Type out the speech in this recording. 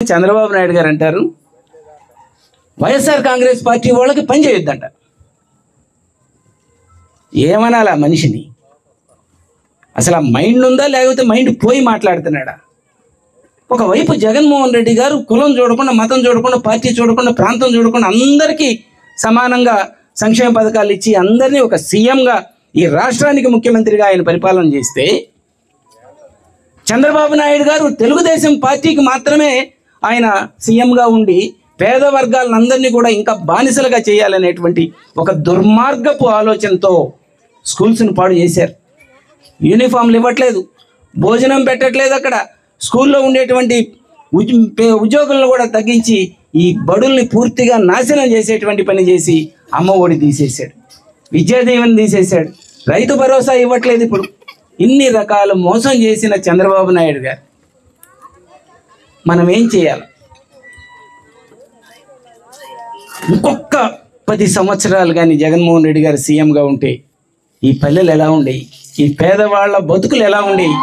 చంద్రబాబు నాయుడు గారు అంటారు వైఎస్ఆర్ కాంగ్రెస్ పార్టీ వాళ్ళకి పని చేయొద్దంట. ఏమనాలా మనిషిని? అసలు ఆ మైండ్ ఉందా లేకపోతే మైండ్ పోయి మాట్లాడుతున్నాడా? ఒకవైపు జగన్మోహన్ రెడ్డి గారు కులం చూడకుండా, మతం చూడకుండా, పార్టీ చూడకుండా, ప్రాంతం చూడకుండా అందరికీ సమానంగా సంక్షేమ పథకాలు ఇచ్చి అందరినీ ఒక సీఎంగా ఈ రాష్ట్రానికి ముఖ్యమంత్రిగా ఆయన పరిపాలన చేస్తే, చంద్రబాబు నాయుడు గారు తెలుగుదేశం పార్టీకి మాత్రమే ఆయన సీఎంగా ఉండి పేద వర్గాలందరినీ కూడా ఇంకా బానిసలుగా చేయాలనేటువంటి ఒక దుర్మార్గపు ఆలోచనతో స్కూల్స్ని పాడు చేశారు. యూనిఫామ్లు ఇవ్వట్లేదు, భోజనం పెట్టట్లేదు, అక్కడ స్కూల్లో ఉండేటువంటి ఉద్యోగులను కూడా తగ్గించి ఈ బడుల్ని పూర్తిగా నాశనం చేసేటువంటి పని చేసి అమ్మ ఒడి తీసేశాడు, విద్యాదీవెన తీసేశాడు, రైతు భరోసా ఇవ్వట్లేదు. ఇప్పుడు ఇన్ని రకాల మోసం చేసిన చంద్రబాబు నాయుడు గారు మనం ఏం చేయాలి? ఇంకొక 10 సంవత్సరాలు కానీ జగన్మోహన్ రెడ్డి గారు సీఎంగా ఉంటే ఈ పల్లెలు ఎలా ఉండేవి? ఈ పేదవాళ్ళ బతుకులు ఎలా ఉండేవి?